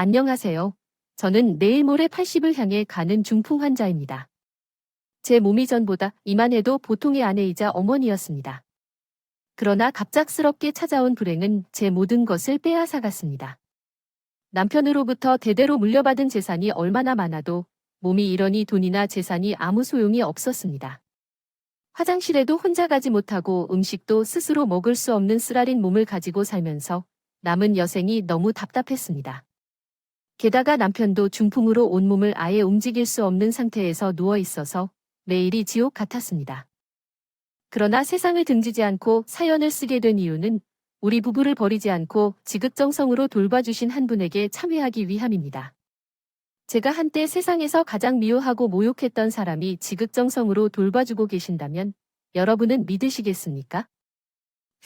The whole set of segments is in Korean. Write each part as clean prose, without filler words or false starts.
안녕하세요. 저는 내일 모레 80을 향해 가는 중풍 환자입니다. 제 몸이 전보다 이만해도 보통의 아내이자 어머니였습니다. 그러나 갑작스럽게 찾아온 불행은 제 모든 것을 빼앗아갔습니다. 남편으로부터 대대로 물려받은 재산이 얼마나 많아도 몸이 이러니 돈이나 재산이 아무 소용이 없었습니다. 화장실에도 혼자 가지 못하고 음식도 스스로 먹을 수 없는 쓰라린 몸을 가지고 살면서 남은 여생이 너무 답답했습니다. 게다가 남편도 중풍으로 온몸을 아예 움직일 수 없는 상태에서 누워 있어서 매일이 지옥 같았습니다. 그러나 세상을 등지지 않고 사연을 쓰게 된 이유는 우리 부부를 버리지 않고 지극정성으로 돌봐주신 한 분에게 참여하기 위함입니다. 제가 한때 세상에서 가장 미워하고 모욕했던 사람이 지극정성으로 돌봐주고 계신다면 여러분은 믿으시겠습니까?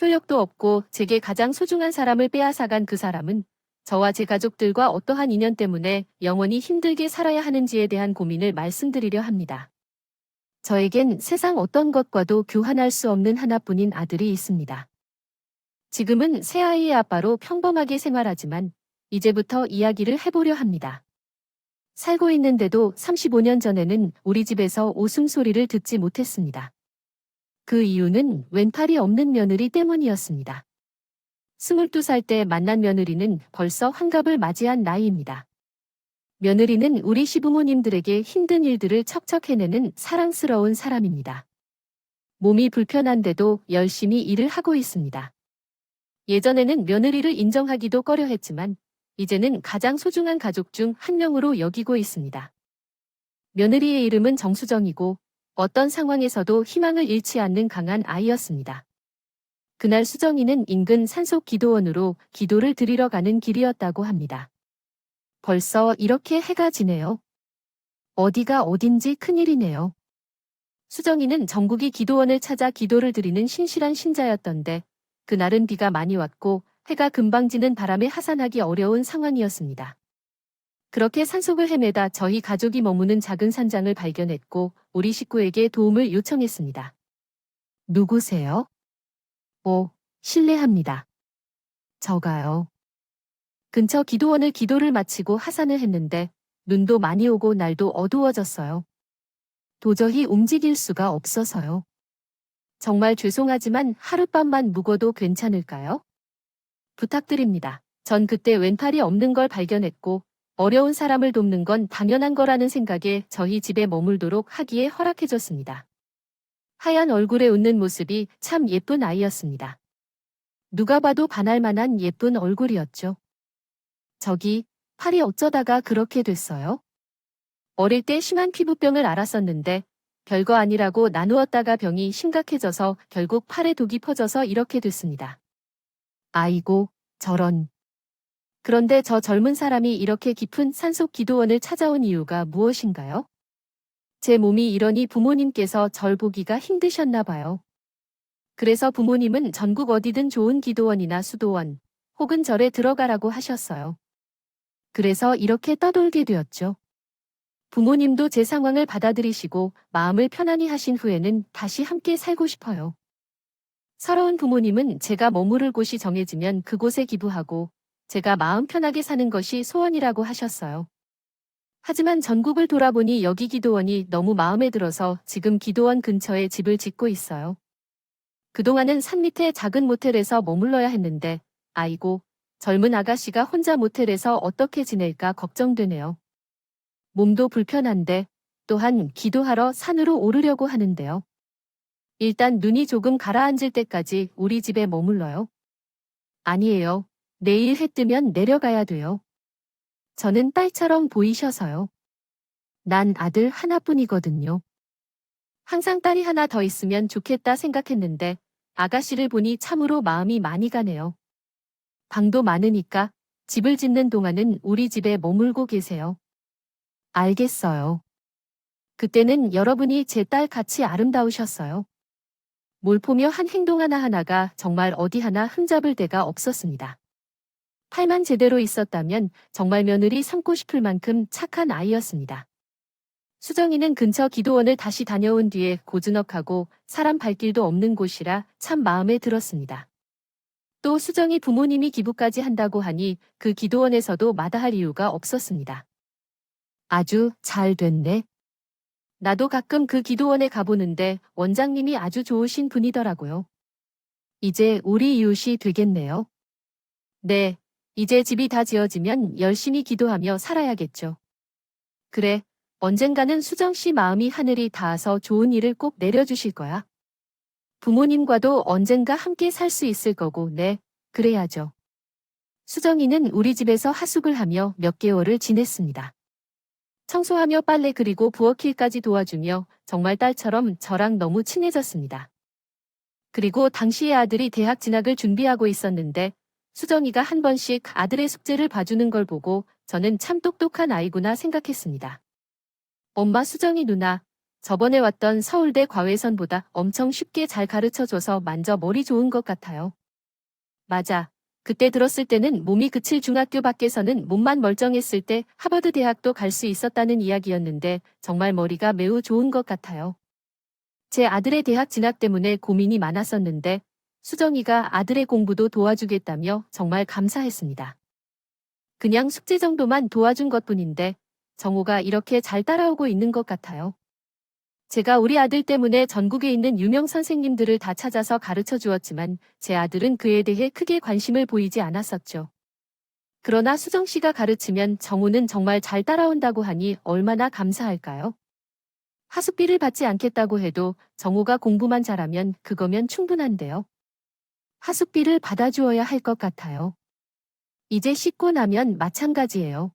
효력도 없고 제게 가장 소중한 사람을 빼앗아간 그 사람은 저와 제 가족들과 어떠한 인연 때문에 영원히 힘들게 살아야 하는지에 대한 고민을 말씀드리려 합니다. 저에겐 세상 어떤 것과도 교환할 수 없는 하나뿐인 아들이 있습니다. 지금은 새아이의 아빠로 평범하게 생활하지만 이제부터 이야기를 해보려 합니다. 살고 있는데도 35년 전에는 우리 집에서 웃음소리를 듣지 못했습니다. 그 이유는 왼팔이 없는 며느리 때문이었습니다. 22살 때 만난 며느리는 벌써 환갑을 맞이한 나이입니다. 며느리는 우리 시부모님들에게 힘든 일들을 척척 해내는 사랑스러운 사람입니다. 몸이 불편한데도 열심히 일을 하고 있습니다. 예전에는 며느리를 인정하기도 꺼려했지만 이제는 가장 소중한 가족 중 한 명으로 여기고 있습니다. 며느리의 이름은 정수정이고 어떤 상황에서도 희망을 잃지 않는 강한 아이였습니다. 그날 수정이는 인근 산속 기도원으로 기도를 드리러 가는 길이었다고 합니다. 벌써 이렇게 해가 지네요. 어디가 어딘지 큰일이네요. 수정이는 전국이 기도원을 찾아 기도를 드리는 신실한 신자였던데 그날은 비가 많이 왔고 해가 금방 지는 바람에 하산하기 어려운 상황이었습니다. 그렇게 산속을 헤매다 저희 가족이 머무는 작은 산장을 발견했고 우리 식구에게 도움을 요청했습니다. 누구세요? 실례합니다. 저가요. 근처 기도원을 기도를 마치고 하산을 했는데 눈도 많이 오고 날도 어두워졌어요. 도저히 움직일 수가 없어서요. 정말 죄송하지만 하룻밤만 묵어도 괜찮을까요? 부탁드립니다. 전 그때 왼팔이 없는 걸 발견했고 어려운 사람을 돕는 건 당연한 거라는 생각에 저희 집에 머물도록 하기에 허락해줬습니다. 하얀 얼굴에 웃는 모습이 참 예쁜 아이였습니다. 누가 봐도 반할 만한 예쁜 얼굴이었죠. 저기, 팔이 어쩌다가 그렇게 됐어요? 어릴 때 심한 피부병을 앓았었는데 별거 아니라고 나누었다가 병이 심각해져서 결국 팔에 독이 퍼져서 이렇게 됐습니다. 아이고, 저런. 그런데 저 젊은 사람이 이렇게 깊은 산속 기도원을 찾아온 이유가 무엇인가요? 제 몸이 이러니 부모님께서 절 보기가 힘드셨나 봐요. 그래서 부모님은 전국 어디든 좋은 기도원이나 수도원, 혹은 절에 들어가라고 하셨어요. 그래서 이렇게 떠돌게 되었죠. 부모님도 제 상황을 받아들이시고 마음을 편안히 하신 후에는 다시 함께 살고 싶어요. 서러운 부모님은 제가 머무를 곳이 정해지면 그곳에 기부하고 제가 마음 편하게 사는 것이 소원이라고 하셨어요. 하지만 전국을 돌아보니 여기 기도원이 너무 마음에 들어서 지금 기도원 근처에 집을 짓고 있어요. 그동안은 산 밑에 작은 모텔에서 머물러야 했는데 아이고, 젊은 아가씨가 혼자 모텔에서 어떻게 지낼까 걱정되네요. 몸도 불편한데 또한 기도하러 산으로 오르려고 하는데요. 일단 눈이 조금 가라앉을 때까지 우리 집에 머물러요. 아니에요. 내일 해 뜨면 내려가야 돼요. 저는 딸처럼 보이셔서요. 난 아들 하나뿐이거든요. 항상 딸이 하나 더 있으면 좋겠다 생각했는데 아가씨를 보니 참으로 마음이 많이 가네요. 방도 많으니까 집을 짓는 동안은 우리 집에 머물고 계세요. 알겠어요. 그때는 여러분이 제 딸 같이 아름다우셨어요. 몰포며 한 행동 하나하나가 정말 어디 하나 흠잡을 데가 없었습니다. 팔만 제대로 있었다면 정말 며느리 삼고 싶을 만큼 착한 아이였습니다. 수정이는 근처 기도원을 다시 다녀온 뒤에 고즈넉하고 사람 발길도 없는 곳이라 참 마음에 들었습니다. 또 수정이 부모님이 기부까지 한다고 하니 그 기도원에서도 마다할 이유가 없었습니다. 아주 잘 됐네. 나도 가끔 그 기도원에 가보는데 원장님이 아주 좋으신 분이더라고요. 이제 우리 이웃이 되겠네요. 네, 이제 집이 다 지어지면 열심히 기도하며 살아야겠죠. 그래, 언젠가는 수정 씨 마음이 하늘이 닿아서 좋은 일을 꼭 내려주실 거야. 부모님과도 언젠가 함께 살 수 있을 거고, 네, 그래야죠. 수정이는 우리 집에서 하숙을 하며 몇 개월을 지냈습니다. 청소하며 빨래 그리고 부엌일까지 도와주며 정말 딸처럼 저랑 너무 친해졌습니다. 그리고 당시에 아들이 대학 진학을 준비하고 있었는데 수정이가 한 번씩 아들의 숙제를 봐주는 걸 보고 저는 참 똑똑한 아이구나 생각했습니다. 엄마 수정이 누나, 저번에 왔던 서울대 과외선보다 엄청 쉽게 잘 가르쳐줘서 만져 머리 좋은 것 같아요. 맞아. 그때 들었을 때는 몸이 그칠 중학교 밖에서는 몸만 멀쩡했을 때 하버드 대학도 갈 수 있었다는 이야기였는데 정말 머리가 매우 좋은 것 같아요. 제 아들의 대학 진학 때문에 고민이 많았었는데 수정이가 아들의 공부도 도와주겠다며 정말 감사했습니다. 그냥 숙제 정도만 도와준 것뿐인데 정호가 이렇게 잘 따라오고 있는 것 같아요. 제가 우리 아들 때문에 전국에 있는 유명 선생님들을 다 찾아서 가르쳐 주었지만 제 아들은 그에 대해 크게 관심을 보이지 않았었죠. 그러나 수정 씨가 가르치면 정호는 정말 잘 따라온다고 하니 얼마나 감사할까요? 하숙비를 받지 않겠다고 해도 정호가 공부만 잘하면 그거면 충분한데요. 하숙비를 받아주어야 할 것 같아요. 이제 씻고 나면 마찬가지예요.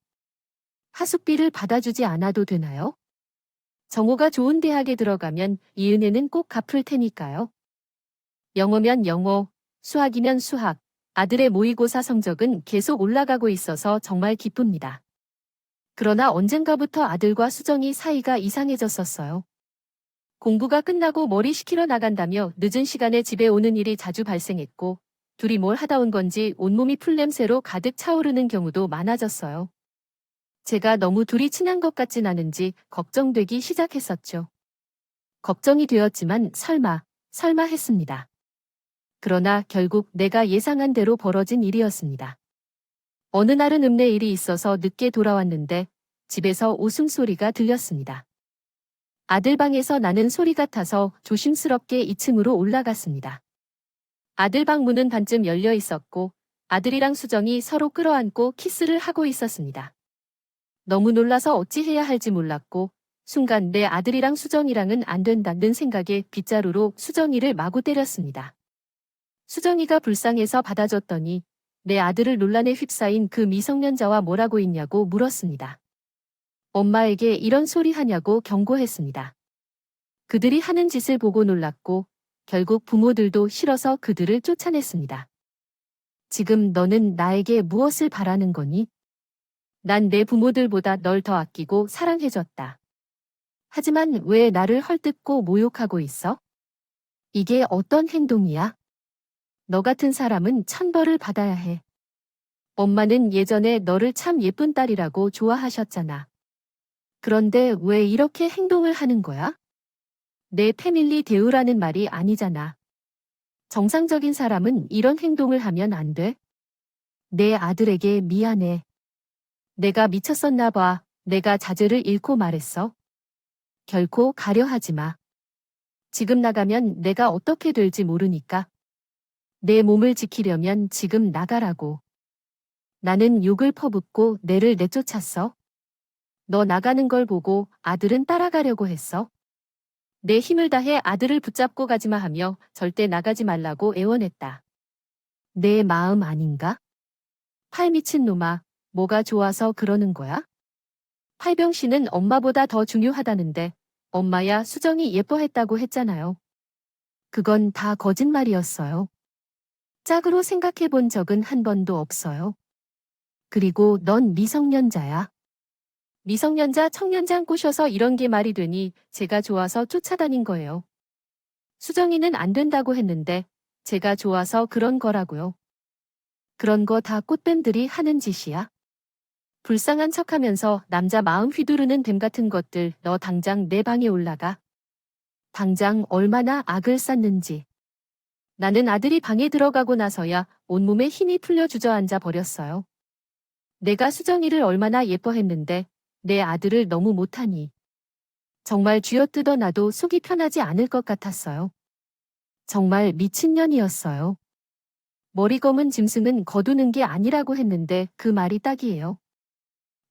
하숙비를 받아주지 않아도 되나요? 정호가 좋은 대학에 들어가면 이 은혜는 꼭 갚을 테니까요. 영어면 영어, 수학이면 수학, 아들의 모의고사 성적은 계속 올라가고 있어서 정말 기쁩니다. 그러나 언젠가부터 아들과 수정이 사이가 이상해졌었어요. 공부가 끝나고 머리 식히러 나간다며 늦은 시간에 집에 오는 일이 자주 발생했고, 둘이 뭘 하다 온 건지 온몸이 풀냄새로 가득 차오르는 경우도 많아졌어요. 제가 너무 둘이 친한 것 같진 않은지 걱정되기 시작했었죠. 걱정이 되었지만 설마 했습니다. 그러나 결국 내가 예상한 대로 벌어진 일이었습니다. 어느 날은 읍내 일이 있어서 늦게 돌아왔는데 집에서 웃음소리가 들렸습니다. 아들 방에서 나는 소리 같아서 조심스럽게 2층으로 올라갔습니다. 아들 방 문은 반쯤 열려 있었고 아들이랑 수정이 서로 끌어안고 키스를 하고 있었습니다. 너무 놀라서 어찌해야 할지 몰랐고 순간 내 아들이랑 수정이랑은 안 된다는 생각에 빗자루로 수정이를 마구 때렸습니다. 수정이가 불쌍해서 받아줬더니 내 아들을 논란에 휩싸인 그 미성년자와 뭐라고 있냐고 물었습니다. 엄마에게 이런 소리 하냐고 경고했습니다. 그들이 하는 짓을 보고 놀랐고 결국 부모들도 싫어서 그들을 쫓아냈습니다. 지금 너는 나에게 무엇을 바라는 거니? 난 내 부모들보다 널 더 아끼고 사랑해줬다. 하지만 왜 나를 헐뜯고 모욕하고 있어? 이게 어떤 행동이야? 너 같은 사람은 천벌을 받아야 해. 엄마는 예전에 너를 참 예쁜 딸이라고 좋아하셨잖아. 그런데 왜 이렇게 행동을 하는 거야? 내 패밀리 대우라는 말이 아니잖아. 정상적인 사람은 이런 행동을 하면 안 돼. 내 아들에게 미안해. 내가 미쳤었나 봐. 내가 자제를 잃고 말했어. 결코 가려 하지 마. 지금 나가면 내가 어떻게 될지 모르니까. 내 몸을 지키려면 지금 나가라고. 나는 욕을 퍼붓고 내를 내쫓았어. 너 나가는 걸 보고 아들은 따라가려고 했어. 내 힘을 다해 아들을 붙잡고 가지마 하며 절대 나가지 말라고 애원했다. 내 마음 아닌가? 팔 미친 놈아, 뭐가 좋아서 그러는 거야? 팔병씨는 엄마보다 더 중요하다는데 엄마야 수정이 예뻐했다고 했잖아요. 그건 다 거짓말이었어요. 짝으로 생각해 본 적은 한 번도 없어요. 그리고 넌 미성년자야. 미성년자 청년장 꼬셔서 이런 게 말이 되니 제가 좋아서 쫓아다닌 거예요. 수정이는 안 된다고 했는데 제가 좋아서 그런 거라고요. 그런 거 다 꽃뱀들이 하는 짓이야. 불쌍한 척하면서 남자 마음 휘두르는 뱀 같은 것들 너 당장 내 방에 올라가. 당장 얼마나 악을 쌓는지. 나는 아들이 방에 들어가고 나서야 온몸에 힘이 풀려 주저앉아 버렸어요. 내가 수정이를 얼마나 예뻐했는데 내 아들을 너무 못하니. 정말 쥐어뜯어 놔도 속이 편하지 않을 것 같았어요. 정말 미친년이었어요. 머리 검은 짐승은 거두는 게 아니라고 했는데 그 말이 딱이에요.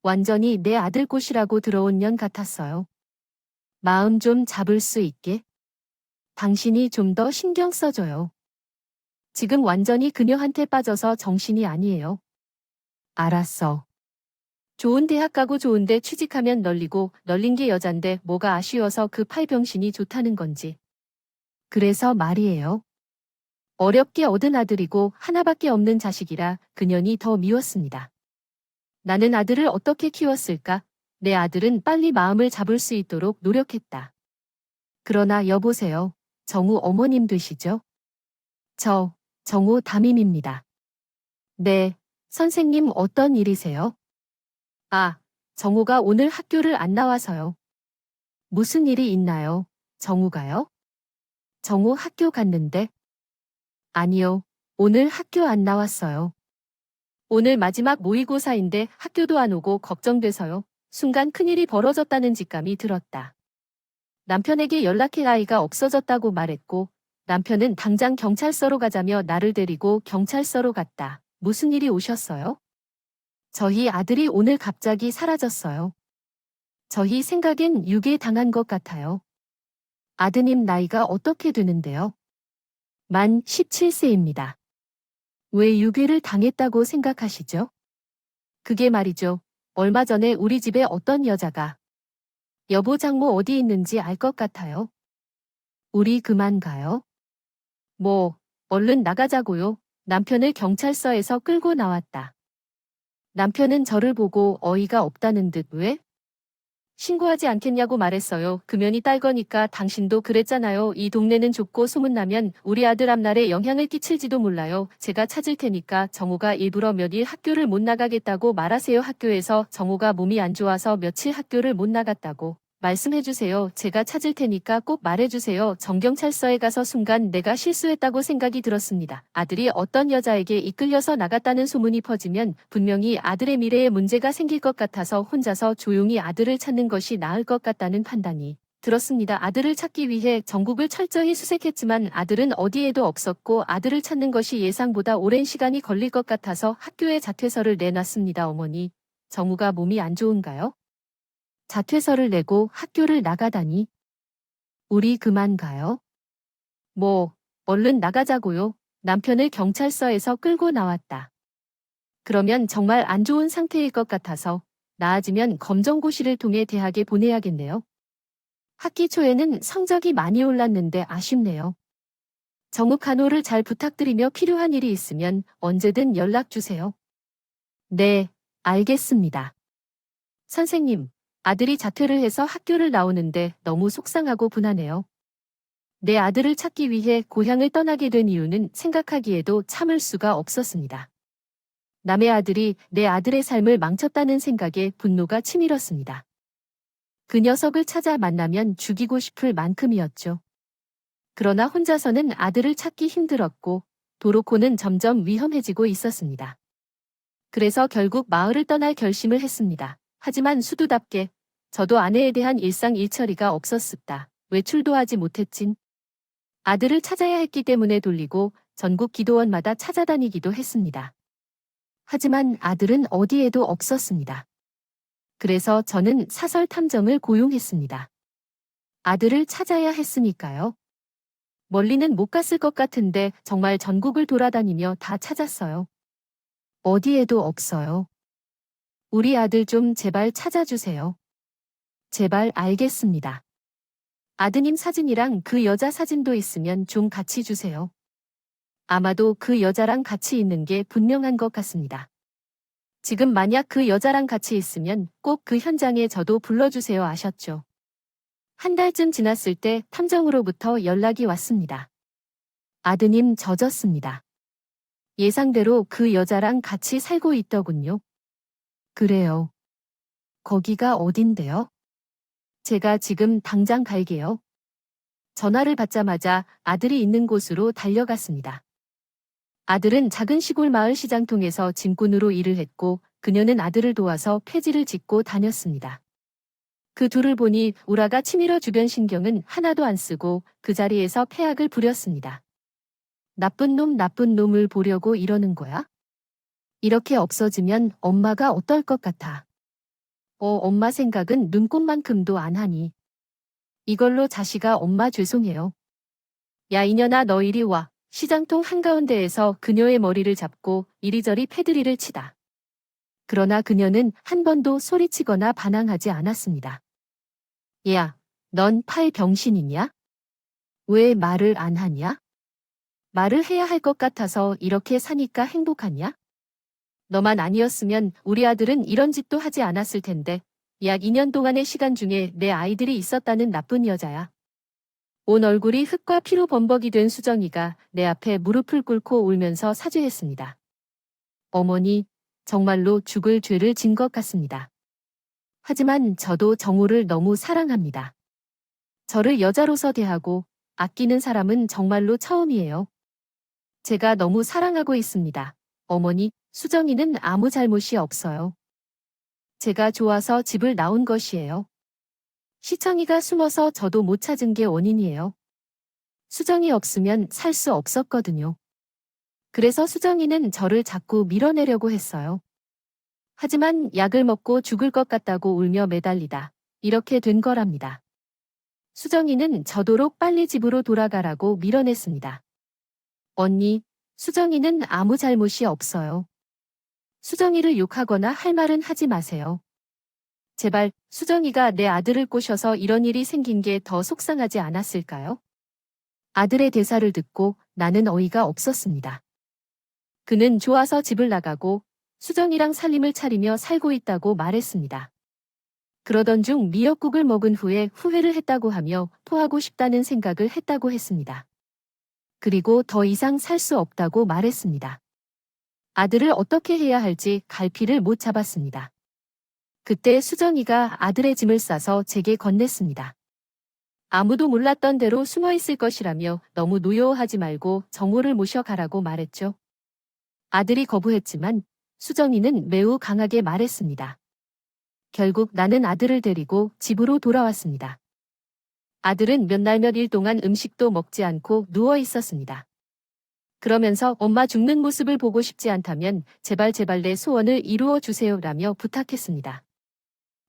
완전히 내 아들 꽃이라고 들어온 년 같았어요. 마음 좀 잡을 수 있게. 당신이 좀 더 신경 써줘요. 지금 완전히 그녀한테 빠져서 정신이 아니에요. 알았어. 좋은 대학 가고 좋은데 취직하면 널리고 널린 게 여잔데 뭐가 아쉬워서 그 팔병신이 좋다는 건지. 그래서 말이에요. 어렵게 얻은 아들이고 하나밖에 없는 자식이라 그년이 더 미웠습니다. 나는 아들을 어떻게 키웠을까? 내 아들은 빨리 마음을 잡을 수 있도록 노력했다. 그러나 여보세요. 정우 어머님 되시죠? 저, 정우 담임입니다. 네, 선생님 어떤 일이세요? 아, 정우가 오늘 학교를 안 나와서요. 무슨 일이 있나요? 정우가요? 정우 학교 갔는데? 아니요, 오늘 학교 안 나왔어요. 오늘 마지막 모의고사인데 학교도 안 오고 걱정돼서요. 순간 큰일이 벌어졌다는 직감이 들었다. 남편에게 연락해 아이가 없어졌다고 말했고 남편은 당장 경찰서로 가자며 나를 데리고 경찰서로 갔다. 무슨 일이 오셨어요? 저희 아들이 오늘 갑자기 사라졌어요. 저희 생각엔 유괴 당한 것 같아요. 아드님 나이가 어떻게 되는데요? 만 17세입니다. 왜 유괴를 당했다고 생각하시죠? 그게 말이죠. 얼마 전에 우리 집에 어떤 여자가 여보 장모 어디 있는지 알 것 같아요. 우리 그만 가요. 뭐, 얼른 나가자고요. 남편을 경찰서에서 끌고 나왔다. 남편은 저를 보고 어이가 없다는 듯 왜? 신고하지 않겠냐고 말했어요. 금연이 딸거니까 당신도 그랬잖아요. 이 동네는 좁고 소문나면 우리 아들 앞날에 영향을 끼칠지도 몰라요. 제가 찾을 테니까 정우가 일부러 몇 일 학교를 못 나가겠다고 말하세요. 학교에서 정우가 몸이 안 좋아서 며칠 학교를 못 나갔다고. 말씀해주세요. 제가 찾을 테니까 꼭 말해주세요. 정경찰서에 가서 순간 내가 실수했다고 생각이 들었습니다. 아들이 어떤 여자에게 이끌려서 나갔다는 소문이 퍼지면 분명히 아들의 미래에 문제가 생길 것 같아서 혼자서 조용히 아들을 찾는 것이 나을 것 같다는 판단이 들었습니다. 아들을 찾기 위해 전국을 철저히 수색했지만 아들은 어디에도 없었고 아들을 찾는 것이 예상보다 오랜 시간이 걸릴 것 같아서 학교에 자퇴서를 내놨습니다. 어머니, 정우가 몸이 안 좋은가요? 자퇴서를 내고 학교를 나가다니. 우리 그만 가요. 뭐, 얼른 나가자고요. 남편을 경찰서에서 끌고 나왔다. 그러면 정말 안 좋은 상태일 것 같아서 나아지면 검정고시를 통해 대학에 보내야겠네요. 학기 초에는 성적이 많이 올랐는데 아쉽네요. 정우 간호를 잘 부탁드리며 필요한 일이 있으면 언제든 연락 주세요. 네, 알겠습니다. 선생님, 아들이 자퇴를 해서 학교를 나오는데 너무 속상하고 분하네요. 내 아들을 찾기 위해 고향을 떠나게 된 이유는 생각하기에도 참을 수가 없었습니다. 남의 아들이 내 아들의 삶을 망쳤다는 생각에 분노가 치밀었습니다. 그 녀석을 찾아 만나면 죽이고 싶을 만큼이었죠. 그러나 혼자서는 아들을 찾기 힘들었고 도로코는 점점 위험해지고 있었습니다. 그래서 결국 마을을 떠날 결심을 했습니다. 하지만 수두답게 저도 아내에 대한 일상일처리가 없었습니다. 외출도 하지 못했진. 아들을 찾아야 했기 때문에 돌리고 전국 기도원마다 찾아다니기도 했습니다. 하지만 아들은 어디에도 없었습니다. 그래서 저는 사설 탐정을 고용했습니다. 아들을 찾아야 했으니까요. 멀리는 못 갔을 것 같은데 정말 전국을 돌아다니며 다 찾았어요. 어디에도 없어요. 우리 아들 좀 제발 찾아주세요. 제발 알겠습니다. 아드님 사진이랑 그 여자 사진도 있으면 좀 같이 주세요. 아마도 그 여자랑 같이 있는 게 분명한 것 같습니다. 지금 만약 그 여자랑 같이 있으면 꼭 그 현장에 저도 불러주세요. 아셨죠? 한 달쯤 지났을 때 탐정으로부터 연락이 왔습니다. 아드님 젖었습니다. 예상대로 그 여자랑 같이 살고 있더군요. 그래요. 거기가 어딘데요? 제가 지금 당장 갈게요. 전화를 받자마자 아들이 있는 곳으로 달려갔습니다. 아들은 작은 시골 마을 시장통에서 짐꾼으로 일을 했고 그녀는 아들을 도와서 폐지를 짓고 다녔습니다. 그 둘을 보니 우라가 치밀어 주변 신경은 하나도 안 쓰고 그 자리에서 패악을 부렸습니다. 나쁜 놈을 보려고 이러는 거야? 이렇게 없어지면 엄마가 어떨 것 같아. 엄마 생각은 눈꼽만큼도 안 하니. 이걸로 자식아 엄마 죄송해요. 야 이년아 너 이리 와. 시장통 한가운데에서 그녀의 머리를 잡고 이리저리 패드리를 치다. 그러나 그녀는 한 번도 소리치거나 반항하지 않았습니다. 야, 넌 팔 병신이냐? 왜 말을 안 하냐? 말을 해야 할 것 같아서 이렇게 사니까 행복하냐? 너만 아니었으면 우리 아들은 이런 짓도 하지 않았을 텐데 약 2년 동안의 시간 중에 내 아이들이 있었다는 나쁜 여자야. 온 얼굴이 흙과 피로 범벅이 된 수정이가 내 앞에 무릎을 꿇고 울면서 사죄했습니다. 어머니, 정말로 죽을 죄를 진 것 같습니다. 하지만 저도 정우를 너무 사랑합니다. 저를 여자로서 대하고 아끼는 사람은 정말로 처음이에요. 제가 너무 사랑하고 있습니다. 어머니, 수정이는 아무 잘못이 없어요. 제가 좋아서 집을 나온 것이에요. 시청이가 숨어서 저도 못 찾은 게 원인이에요. 수정이 없으면 살 수 없었거든요. 그래서 수정이는 저를 자꾸 밀어내려고 했어요. 하지만 약을 먹고 죽을 것 같다고 울며 매달리다 이렇게 된 거랍니다. 수정이는 저도록 빨리 집으로 돌아가라고 밀어냈습니다. 언니, 수정이는 아무 잘못이 없어요. 수정이를 욕하거나 할 말은 하지 마세요. 제발 수정이가 내 아들을 꼬셔서 이런 일이 생긴 게 더 속상하지 않았을까요? 아들의 대사를 듣고 나는 어이가 없었습니다. 그는 좋아서 집을 나가고 수정이랑 살림을 차리며 살고 있다고 말했습니다. 그러던 중 미역국을 먹은 후에 후회를 했다고 하며 토하고 싶다는 생각을 했다고 했습니다. 그리고 더 이상 살 수 없다고 말했습니다. 아들을 어떻게 해야 할지 갈피를 못 잡았습니다. 그때 수정이가 아들의 짐을 싸서 제게 건넸습니다. 아무도 몰랐던 대로 숨어 있을 것이라며 너무 노여워하지 말고 정우를 모셔가라고 말했죠. 아들이 거부했지만 수정이는 매우 강하게 말했습니다. 결국 나는 아들을 데리고 집으로 돌아왔습니다. 아들은 몇 날 몇 일 동안 음식도 먹지 않고 누워 있었습니다. 그러면서 엄마 죽는 모습을 보고 싶지 않다면 제발 내 소원을 이루어 주세요라며 부탁했습니다.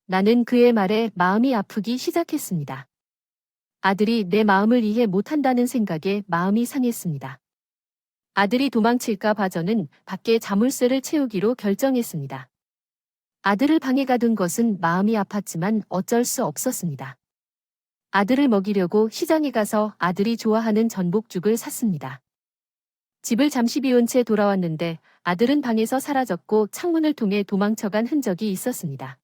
나는 그의 말에 마음이 아프기 시작했습니다. 아들이 내 마음을 이해 못한다는 생각에 마음이 상했습니다. 아들이 도망칠까 봐 저는 밖에 자물쇠를 채우기로 결정했습니다. 아들을 방에 가둔 것은 마음이 아팠지만 어쩔 수 없었습니다. 아들을 먹이려고 시장에 가서 아들이 좋아하는 전복죽을 샀습니다. 집을 잠시 비운 채 돌아왔는데 아들은 방에서 사라졌고 창문을 통해 도망쳐간 흔적이 있었습니다.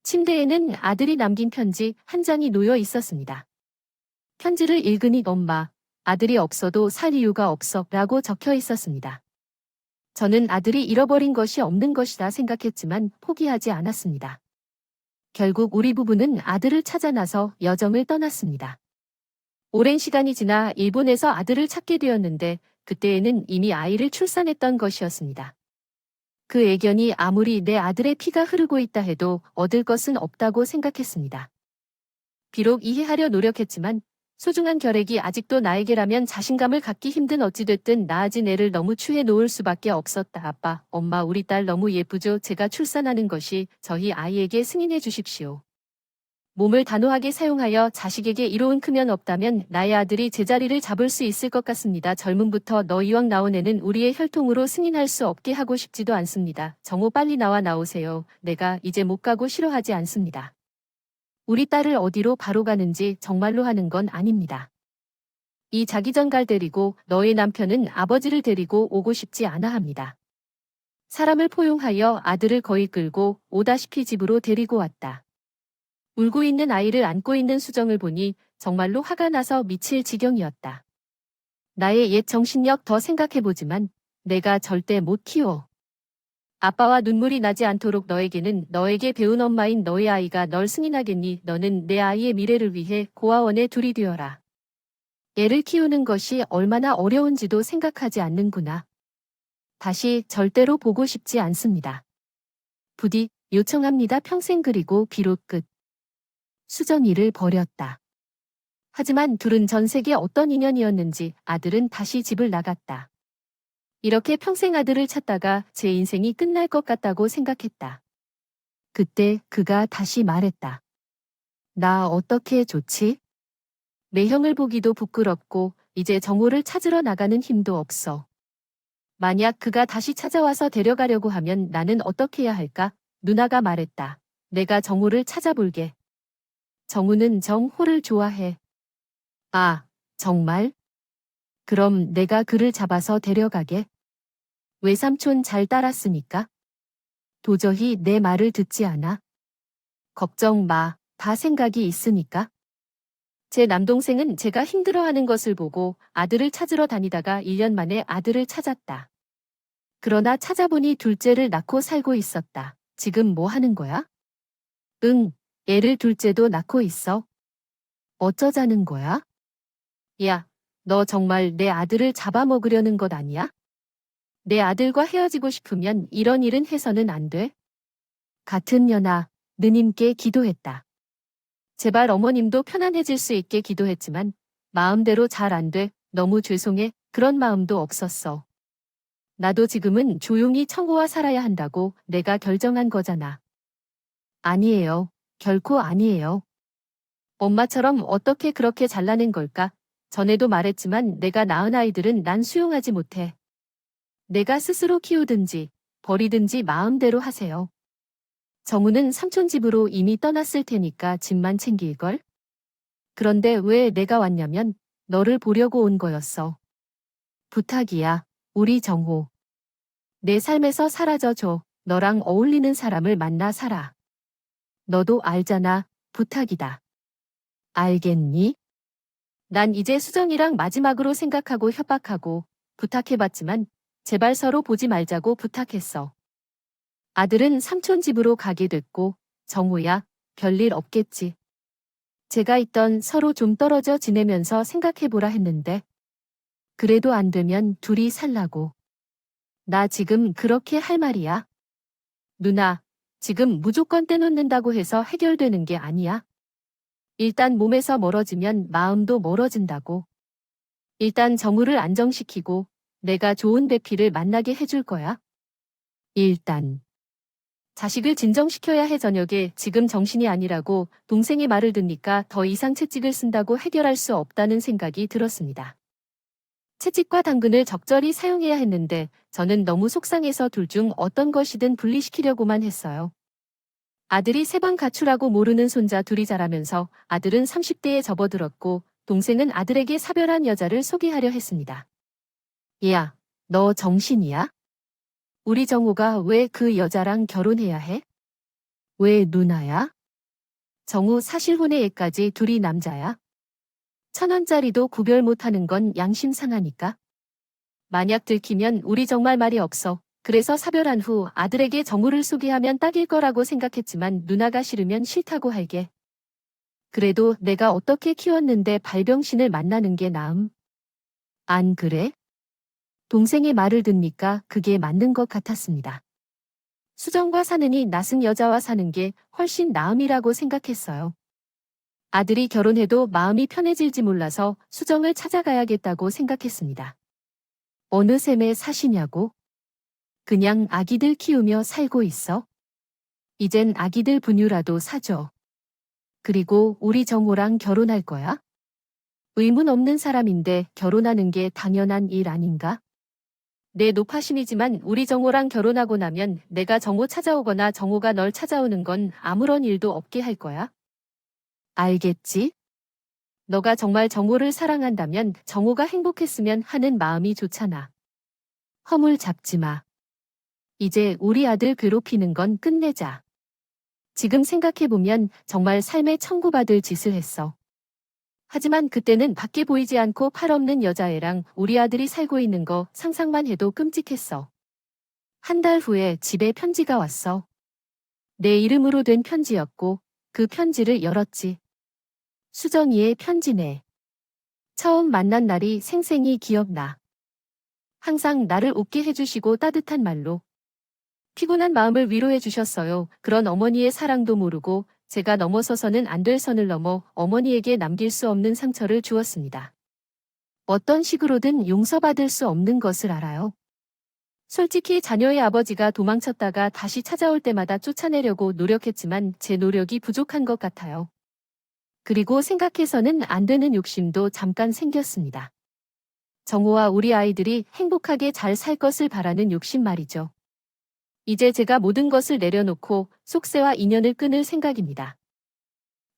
침대에는 아들이 남긴 편지 한 장이 놓여 있었습니다. 편지를 읽으니 엄마, 아들이 없어도 살 이유가 없어 라고 적혀 있었습니다. 저는 아들이 잃어버린 것이 없는 것이다 생각했지만 포기하지 않았습니다. 결국 우리 부부는 아들을 찾아 나서 여정을 떠났습니다. 오랜 시간이 지나 일본에서 아들을 찾게 되었는데 그때에는 이미 아이를 출산했던 것이었습니다. 그 애견이 아무리 내 아들의 피가 흐르고 있다 해도 얻을 것은 없다고 생각했습니다. 비록 이해하려 노력했지만 소중한 결핵이 아직도 나에게라면 자신감을 갖기 힘든 어찌됐든 낳아진 애를 너무 추해 놓을 수밖에 없었다. 아빠, 엄마 우리 딸 너무 예쁘죠? 제가 출산하는 것이 저희 아이에게 승인해 주십시오. 몸을 단호하게 사용하여 자식에게 이로운 크면 없다면 나의 아들이 제자리를 잡을 수 있을 것 같습니다. 젊음부터 너 이왕 나온 애는 우리의 혈통으로 승인할 수 없게 하고 싶지도 않습니다. 정호 빨리 나오세요. 내가 이제 못 가고 싫어하지 않습니다. 우리 딸을 어디로 바로 가는지 정말로 하는 건 아닙니다. 이 자기전갈 데리고 너의 남편은 아버지를 데리고 오고 싶지 않아 합니다. 사람을 포용하여 아들을 거의 끌고 오다시피 집으로 데리고 왔다. 울고 있는 아이를 안고 있는 수정을 보니 정말로 화가 나서 미칠 지경이었다. 나의 옛 정신력 더 생각해보지만 내가 절대 못 키워. 아빠와 눈물이 나지 않도록 너에게 배운 엄마인 너의 아이가 널 승인하겠니? 너는 내 아이의 미래를 위해 고아원에 둘이 되어라. 애를 키우는 것이 얼마나 어려운지도 생각하지 않는구나. 다시 절대로 보고 싶지 않습니다. 부디 요청합니다. 평생 그리고 비록 끝. 수정이를 버렸다. 하지만 둘은 전 세계 어떤 인연이었는지 아들은 다시 집을 나갔다. 이렇게 평생 아들을 찾다가 제 인생이 끝날 것 같다고 생각했다. 그때 그가 다시 말했다. 나 어떻게 좋지? 매형을 보기도 부끄럽고 이제 정호를 찾으러 나가는 힘도 없어. 만약 그가 다시 찾아와서 데려가려고 하면 나는 어떻게 해야 할까? 누나가 말했다. 내가 정호를 찾아볼게. 정우는 정호를 좋아해. 아, 정말? 그럼 내가 그를 잡아서 데려가게. 외삼촌 잘 따랐으니까? 도저히 내 말을 듣지 않아. 걱정 마. 다 생각이 있으니까. 제 남동생은 제가 힘들어하는 것을 보고 아들을 찾으러 다니다가 1년 만에 아들을 찾았다. 그러나 찾아보니 둘째를 낳고 살고 있었다. 지금 뭐 하는 거야? 응, 애를 둘째도 낳고 있어. 어쩌자는 거야? 야, 너 정말 내 아들을 잡아먹으려는 것 아니야? 내 아들과 헤어지고 싶으면 이런 일은 해서는 안 돼. 같은 년아, 느님께 기도했다. 제발 어머님도 편안해질 수 있게 기도했지만 마음대로 잘 안 돼. 너무 죄송해. 그런 마음도 없었어. 나도 지금은 조용히 청호와 살아야 한다고 내가 결정한 거잖아. 아니에요. 결코 아니에요. 엄마처럼 어떻게 그렇게 잘나는 걸까? 전에도 말했지만 내가 낳은 아이들은 난 수용하지 못해. 내가 스스로 키우든지 버리든지 마음대로 하세요. 정우는 삼촌 집으로 이미 떠났을 테니까 집만 챙길걸? 그런데 왜 내가 왔냐면 너를 보려고 온 거였어. 부탁이야, 우리 정호. 내 삶에서 사라져줘. 너랑 어울리는 사람을 만나 살아. 너도 알잖아. 부탁이다. 알겠니? 난 이제 수정이랑 마지막으로 생각하고 협박하고 부탁해봤지만 제발 서로 보지 말자고 부탁했어. 아들은 삼촌 집으로 가게 됐고 정우야, 별일 없겠지. 제가 있던 서로 좀 떨어져 지내면서 생각해보라 했는데 그래도 안 되면 둘이 살라고. 나 지금 그렇게 할 말이야. 누나, 지금 무조건 떼놓는다고 해서 해결되는 게 아니야. 일단 몸에서 멀어지면 마음도 멀어진다고. 일단 정우를 안정시키고 내가 좋은 배필을 만나게 해줄 거야. 일단. 자식을 진정시켜야 해. 저녁에 지금 정신이 아니라고 동생의 말을 듣니까 더 이상 채찍을 쓴다고 해결할 수 없다는 생각이 들었습니다. 채찍과 당근을 적절히 사용해야 했는데 저는 너무 속상해서 둘 중 어떤 것이든 분리시키려고만 했어요. 아들이 세 번 가출하고 모르는 손자 둘이 자라면서 아들은 30대에 접어들었고 동생은 아들에게 사별한 여자를 소개하려 했습니다. 야, 너 정신이야? 우리 정우가 왜 그 여자랑 결혼해야 해? 왜 누나야? 정우 사실혼의 애까지 둘이 남자야. 1,000원짜리도 구별 못하는 건 양심 상하니까. 만약 들키면 우리 정말 말이 없어. 그래서 사별한 후 아들에게 정우를 소개하면 딱일 거라고 생각했지만 누나가 싫으면 싫다고 할게. 그래도 내가 어떻게 키웠는데 발병신을 만나는 게 나음. 안 그래? 동생의 말을 듣니까 그게 맞는 것 같았습니다. 수정과 사느니 낯선 여자와 사는 게 훨씬 나음이라고 생각했어요. 아들이 결혼해도 마음이 편해질지 몰라서 수정을 찾아가야겠다고 생각했습니다. 어느 셈에 사시냐고? 그냥 아기들 키우며 살고 있어? 이젠 아기들 분유라도 사줘. 그리고 우리 정호랑 결혼할 거야? 의문 없는 사람인데 결혼하는 게 당연한 일 아닌가? 내 노파심이지만 우리 정호랑 결혼하고 나면 내가 정호 찾아오거나 정호가 널 찾아오는 건 아무런 일도 없게 할 거야. 알겠지? 너가 정말 정호를 사랑한다면 정호가 행복했으면 하는 마음이 좋잖아. 허물 잡지 마. 이제 우리 아들 괴롭히는 건 끝내자. 지금 생각해보면 정말 삶에 청구받을 짓을 했어. 하지만 그때는 밖에 보이지 않고 팔 없는 여자애랑 우리 아들이 살고 있는 거 상상만 해도 끔찍했어. 한 달 후에 집에 편지가 왔어. 내 이름으로 된 편지였고 그 편지를 열었지. 수정이의 편지네. 처음 만난 날이 생생히 기억나. 항상 나를 웃게 해주시고 따뜻한 말로 피곤한 마음을 위로해 주셨어요. 그런 어머니의 사랑도 모르고 제가 넘어서서는 안 될 선을 넘어 어머니에게 남길 수 없는 상처를 주었습니다. 어떤 식으로든 용서받을 수 없는 것을 알아요. 솔직히 자녀의 아버지가 도망쳤다가 다시 찾아올 때마다 쫓아내려고 노력했지만 제 노력이 부족한 것 같아요. 그리고 생각해서는 안 되는 욕심도 잠깐 생겼습니다. 정호와 우리 아이들이 행복하게 잘 살 것을 바라는 욕심 말이죠. 이제 제가 모든 것을 내려놓고 속세와 인연을 끊을 생각입니다.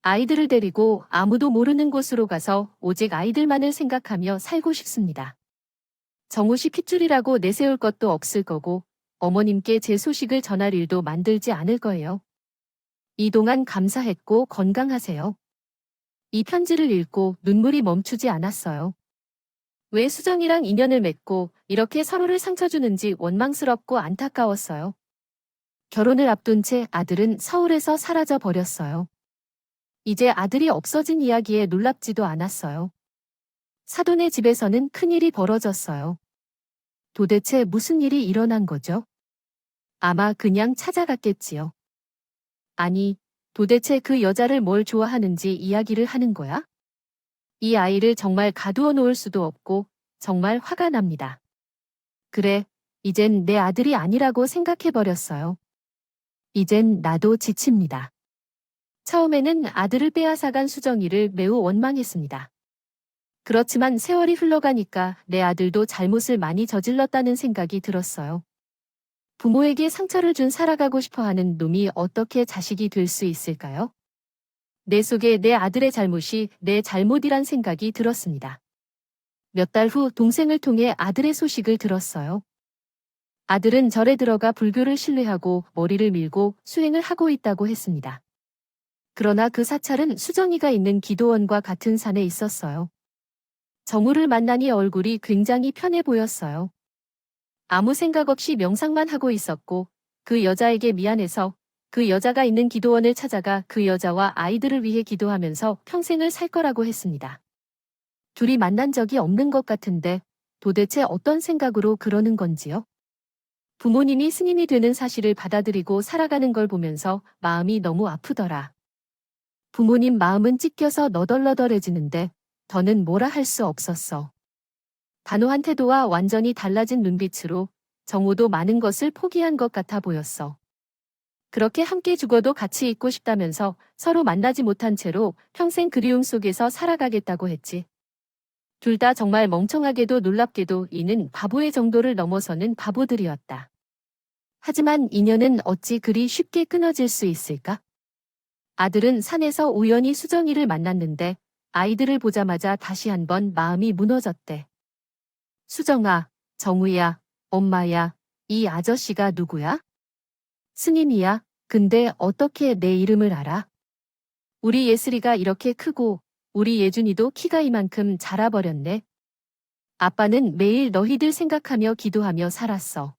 아이들을 데리고 아무도 모르는 곳으로 가서 오직 아이들만을 생각하며 살고 싶습니다. 정우 씨 핏줄이라고 내세울 것도 없을 거고 어머님께 제 소식을 전할 일도 만들지 않을 거예요. 이동안 감사했고 건강하세요. 이 편지를 읽고 눈물이 멈추지 않았어요. 왜 수정이랑 인연을 맺고 이렇게 서로를 상처 주는지 원망스럽고 안타까웠어요. 결혼을 앞둔 채 아들은 서울에서 사라져 버렸어요. 이제 아들이 없어진 이야기에 놀랍지도 않았어요. 사돈의 집에서는 큰일이 벌어졌어요. 도대체 무슨 일이 일어난 거죠? 아마 그냥 찾아갔겠지요. 아니, 도대체 그 여자를 뭘 좋아하는지 이야기를 하는 거야? 이 아이를 정말 가두어 놓을 수도 없고 정말 화가 납니다. 그래, 이젠 내 아들이 아니라고 생각해버렸어요. 이젠 나도 지칩니다. 처음에는 아들을 빼앗아간 수정이를 매우 원망했습니다. 그렇지만 세월이 흘러가니까 내 아들도 잘못을 많이 저질렀다는 생각이 들었어요. 부모에게 상처를 준 살아가고 싶어하는 놈이 어떻게 자식이 될 수 있을까요? 내 속에 내 아들의 잘못이 내 잘못이란 생각이 들었습니다. 몇 달 후 동생을 통해 아들의 소식을 들었어요. 아들은 절에 들어가 불교를 신뢰하고 머리를 밀고 수행을 하고 있다고 했습니다. 그러나 그 사찰은 수정이가 있는 기도원과 같은 산에 있었어요. 정우를 만나니 얼굴이 굉장히 편해 보였어요. 아무 생각 없이 명상만 하고 있었고 그 여자에게 미안해서 그 여자가 있는 기도원을 찾아가 그 여자와 아이들을 위해 기도하면서 평생을 살 거라고 했습니다. 둘이 만난 적이 없는 것 같은데 도대체 어떤 생각으로 그러는 건지요? 부모님이 스님이 되는 사실을 받아들이고 살아가는 걸 보면서 마음이 너무 아프더라. 부모님 마음은 찢겨서 너덜너덜해지는데 더는 뭐라 할 수 없었어. 단호한 태도와 완전히 달라진 눈빛으로 정우도 많은 것을 포기한 것 같아 보였어. 그렇게 함께 죽어도 같이 있고 싶다면서 서로 만나지 못한 채로 평생 그리움 속에서 살아가겠다고 했지. 둘 다 정말 멍청하게도 놀랍게도 이는 바보의 정도를 넘어서는 바보들이었다. 하지만 인연은 어찌 그리 쉽게 끊어질 수 있을까? 아들은 산에서 우연히 수정이를 만났는데 아이들을 보자마자 다시 한번 마음이 무너졌대. 수정아, 정우야, 엄마야, 이 아저씨가 누구야? 스님이야. 근데 어떻게 내 이름을 알아? 우리 예슬이가 이렇게 크고 우리 예준이도 키가 이만큼 자라버렸네. 아빠는 매일 너희들 생각하며 기도하며 살았어.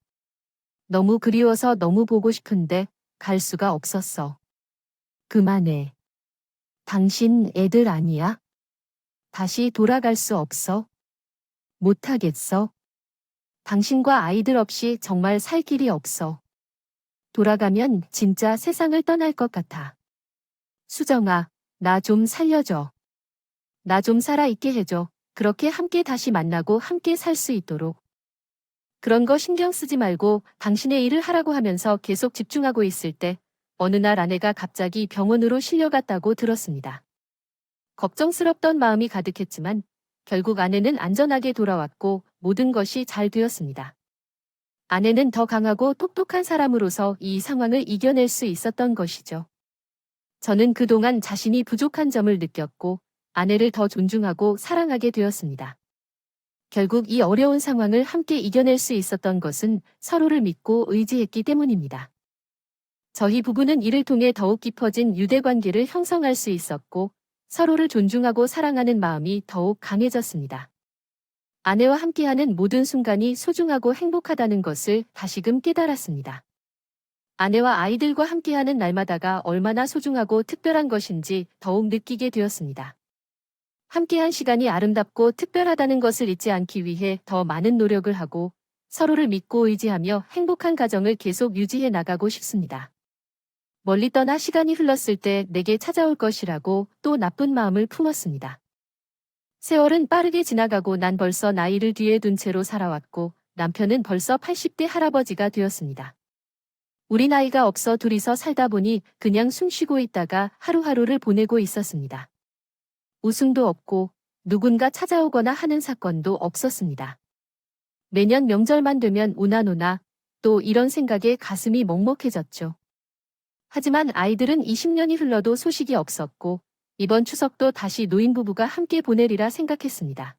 너무 그리워서 너무 보고 싶은데 갈 수가 없었어. 그만해. 당신 애들 아니야? 다시 돌아갈 수 없어? 못하겠어? 당신과 아이들 없이 정말 살 길이 없어. 돌아가면 진짜 세상을 떠날 것 같아. 수정아, 나 좀 살려줘. 나 좀 살아있게 해줘. 그렇게 함께 다시 만나고 함께 살 수 있도록. 그런 거 신경 쓰지 말고 당신의 일을 하라고 하면서 계속 집중하고 있을 때 어느 날 아내가 갑자기 병원으로 실려갔다고 들었습니다. 걱정스럽던 마음이 가득했지만 결국 아내는 안전하게 돌아왔고 모든 것이 잘 되었습니다. 아내는 더 강하고 똑똑한 사람으로서 이 상황을 이겨낼 수 있었던 것이죠. 저는 그동안 자신이 부족한 점을 느꼈고 아내를 더 존중하고 사랑하게 되었습니다. 결국 이 어려운 상황을 함께 이겨낼 수 있었던 것은 서로를 믿고 의지했기 때문입니다. 저희 부부는 이를 통해 더욱 깊어진 유대관계를 형성할 수 있었고 서로를 존중하고 사랑하는 마음이 더욱 강해졌습니다. 아내와 함께하는 모든 순간이 소중하고 행복하다는 것을 다시금 깨달았습니다. 아내와 아이들과 함께하는 날마다가 얼마나 소중하고 특별한 것인지 더욱 느끼게 되었습니다. 함께한 시간이 아름답고 특별하다는 것을 잊지 않기 위해 더 많은 노력을 하고 서로를 믿고 의지하며 행복한 가정을 계속 유지해 나가고 싶습니다. 멀리 떠나 시간이 흘렀을 때 내게 찾아올 것이라고 또 나쁜 마음을 품었습니다. 세월은 빠르게 지나가고 난 벌써 나이를 뒤에 둔 채로 살아왔고 남편은 벌써 80대 할아버지가 되었습니다. 우리 나이가 없어 둘이서 살다 보니 그냥 숨 쉬고 있다가 하루하루를 보내고 있었습니다. 웃음도 없고 누군가 찾아오거나 하는 사건도 없었습니다. 매년 명절만 되면 우나노나 또 이런 생각에 가슴이 먹먹해졌죠. 하지만 아이들은 20년이 흘러도 소식이 없었고 이번 추석도 다시 노인 부부가 함께 보내리라 생각했습니다.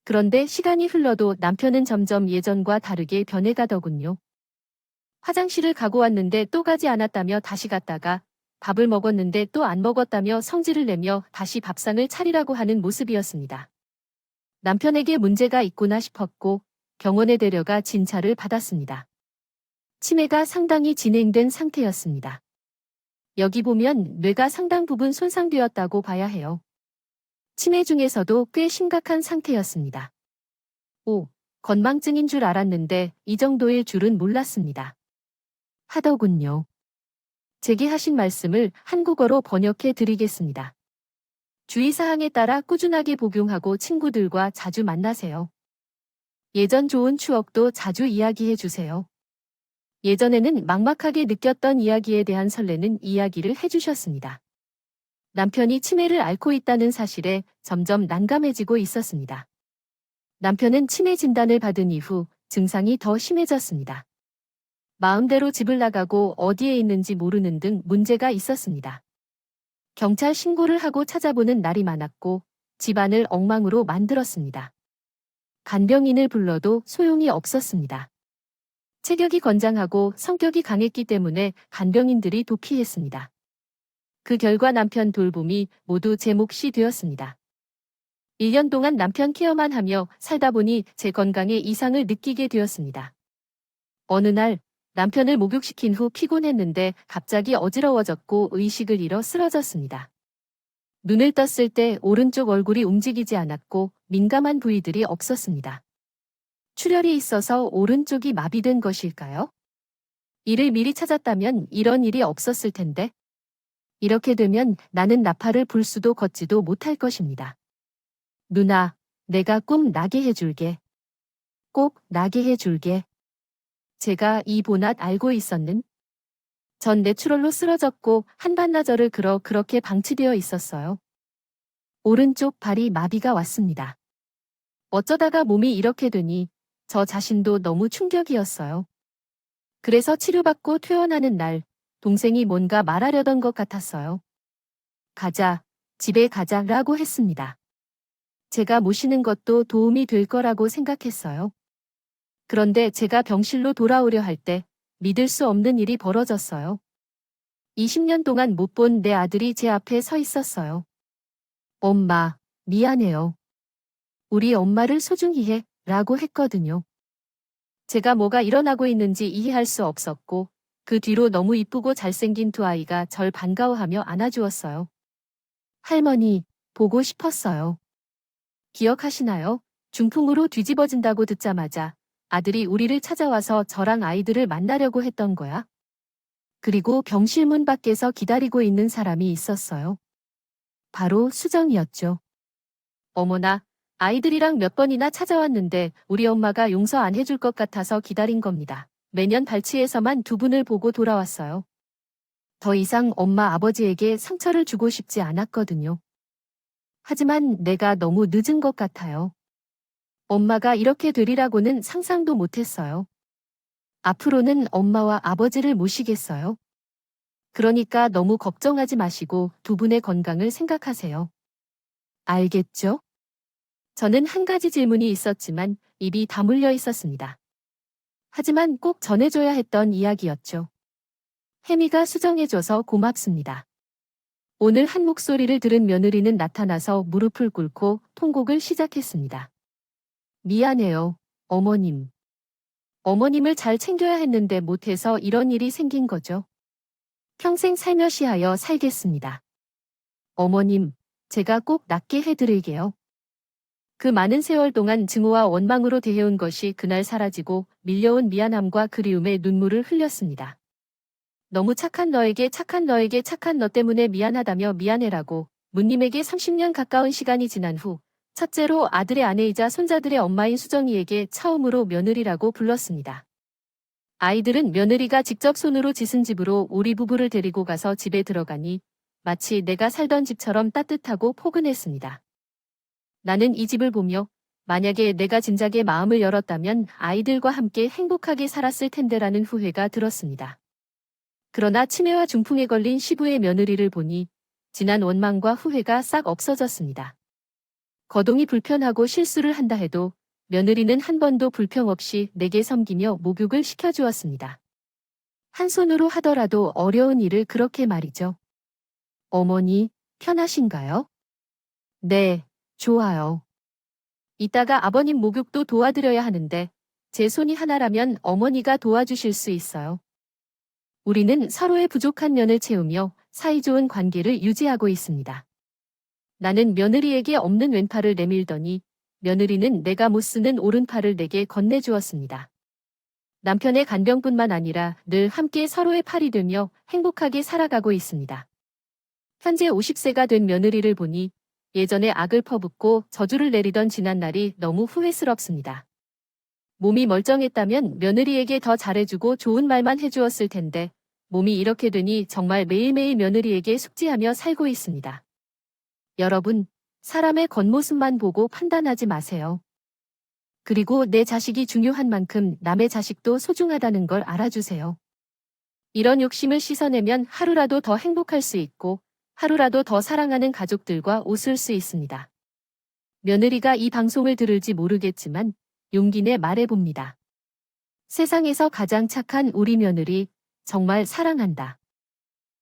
그런데 시간이 흘러도 남편은 점점 예전과 다르게 변해가더군요. 화장실을 가고 왔는데 또 가지 않았다며 다시 갔다가 밥을 먹었는데 또 안 먹었다며 성질을 내며 다시 밥상을 차리라고 하는 모습이었습니다. 남편에게 문제가 있구나 싶었고 병원에 데려가 진찰을 받았습니다. 치매가 상당히 진행된 상태였습니다. 여기 보면 뇌가 상당 부분 손상되었다고 봐야 해요. 치매 중에서도 꽤 심각한 상태였습니다. 건망증인 줄 알았는데 이 정도일 줄은 몰랐습니다. 하더군요. 제게 하신 말씀을 한국어로 번역해 드리겠습니다. 주의사항에 따라 꾸준하게 복용하고 친구들과 자주 만나세요. 예전 좋은 추억도 자주 이야기해 주세요. 예전에는 막막하게 느꼈던 이야기에 대한 설레는 이야기를 해주셨습니다. 남편이 치매를 앓고 있다는 사실에 점점 난감해지고 있었습니다. 남편은 치매 진단을 받은 이후 증상이 더 심해졌습니다. 마음대로 집을 나가고 어디에 있는지 모르는 등 문제가 있었습니다. 경찰 신고를 하고 찾아보는 날이 많았고 집안을 엉망으로 만들었습니다. 간병인을 불러도 소용이 없었습니다. 체격이 건장하고 성격이 강했기 때문에 간병인들이 도피했습니다. 그 결과 남편 돌봄이 모두 제 몫이 되었습니다. 1년 동안 남편 케어만 하며 살다 보니 제 건강에 이상을 느끼게 되었습니다. 어느 날 남편을 목욕시킨 후 피곤했는데 갑자기 어지러워졌고 의식을 잃어 쓰러졌습니다. 눈을 떴을 때 오른쪽 얼굴이 움직이지 않았고 민감한 부위들이 없었습니다. 출혈이 있어서 오른쪽이 마비된 것일까요? 이를 미리 찾았다면 이런 일이 없었을 텐데. 이렇게 되면 나는 나팔을 불 수도 걷지도 못할 것입니다. 누나, 내가 꿈 나게 해줄게. 꼭 나게 해줄게. 제가 이 보낫 알고 있었는? 전 내추럴로 쓰러졌고 한반나절을 그렇게 방치되어 있었어요. 오른쪽 발이 마비가 왔습니다. 어쩌다가 몸이 이렇게 되니 저 자신도 너무 충격이었어요. 그래서 치료받고 퇴원하는 날 동생이 뭔가 말하려던 것 같았어요. 가자, 집에 가자라고 했습니다. 제가 모시는 것도 도움이 될 거라고 생각했어요. 그런데 제가 병실로 돌아오려 할 때 믿을 수 없는 일이 벌어졌어요. 20년 동안 못 본 내 아들이 제 앞에 서 있었어요. 엄마, 미안해요. 우리 엄마를 소중히 해, 라고 했거든요. 제가 뭐가 일어나고 있는지 이해할 수 없었고 그 뒤로 너무 이쁘고 잘생긴 두 아이가 절 반가워하며 안아주었어요. 할머니, 보고 싶었어요. 기억하시나요? 중풍으로 뒤집어진다고 듣자마자 아들이 우리를 찾아와서 저랑 아이들을 만나려고 했던 거야. 그리고 병실 문 밖에서 기다리고 있는 사람이 있었어요. 바로 수정이었죠. 어머나, 아이들이랑 몇 번이나 찾아왔는데 우리 엄마가 용서 안 해줄 것 같아서 기다린 겁니다. 매년 발치에서만 두 분을 보고 돌아왔어요. 더 이상 엄마 아버지에게 상처를 주고 싶지 않았거든요. 하지만 내가 너무 늦은 것 같아요. 엄마가 이렇게 되리라고는 상상도 못했어요. 앞으로는 엄마와 아버지를 모시겠어요. 그러니까 너무 걱정하지 마시고 두 분의 건강을 생각하세요. 알겠죠? 저는 한 가지 질문이 있었지만 입이 다물려 있었습니다. 하지만 꼭 전해줘야 했던 이야기였죠. 혜미가 수정해줘서 고맙습니다. 오늘 한 목소리를 들은 며느리는 나타나서 무릎을 꿇고 통곡을 시작했습니다. 미안해요, 어머님. 어머님을 잘 챙겨야 했는데 못해서 이런 일이 생긴 거죠. 평생 살며시 하여 살겠습니다. 어머님, 제가 꼭 낫게 해드릴게요. 그 많은 세월 동안 증오와 원망으로 대해온 것이 그날 사라지고 밀려온 미안함과 그리움에 눈물을 흘렸습니다. 너무 착한 너에게 착한 너 때문에 미안하다며 미안해라고 문님에게 30년 가까운 시간이 지난 후 첫째로 아들의 아내이자 손자들의 엄마인 수정이에게 처음으로 며느리라고 불렀습니다. 아이들은 며느리가 직접 손으로 짓은 집으로 우리 부부를 데리고 가서 집에 들어가니 마치 내가 살던 집처럼 따뜻하고 포근했습니다. 나는 이 집을 보며 만약에 내가 진작에 마음을 열었다면 아이들과 함께 행복하게 살았을 텐데라는 후회가 들었습니다. 그러나 치매와 중풍에 걸린 시부의 며느리를 보니 지난 원망과 후회가 싹 없어졌습니다. 거동이 불편하고 실수를 한다 해도 며느리는 한 번도 불평 없이 내게 섬기며 목욕을 시켜주었습니다. 한 손으로 하더라도 어려운 일을 그렇게 말이죠. 어머니, 편하신가요? 네, 좋아요. 이따가 아버님 목욕도 도와드려야 하는데 제 손이 하나라면 어머니가 도와주실 수 있어요. 우리는 서로의 부족한 면을 채우며 사이좋은 관계를 유지하고 있습니다. 나는 며느리에게 없는 왼팔을 내밀더니 며느리는 내가 못 쓰는 오른팔을 내게 건네주었습니다. 남편의 간병뿐만 아니라 늘 함께 서로의 팔이 되며 행복하게 살아가고 있습니다. 현재 50세가 된 며느리를 보니 예전에 악을 퍼붓고 저주를 내리던 지난 날이 너무 후회스럽습니다. 몸이 멀쩡했다면 며느리에게 더 잘해주고 좋은 말만 해주었을 텐데 몸이 이렇게 되니 정말 매일매일 며느리에게 숙지하며 살고 있습니다. 여러분, 사람의 겉모습만 보고 판단하지 마세요. 그리고 내 자식이 중요한 만큼 남의 자식도 소중하다는 걸 알아주세요. 이런 욕심을 씻어내면 하루라도 더 행복할 수 있고 하루라도 더 사랑하는 가족들과 웃을 수 있습니다. 며느리가 이 방송을 들을지 모르겠지만 용기 내 말해봅니다. 세상에서 가장 착한 우리 며느리 정말 사랑한다.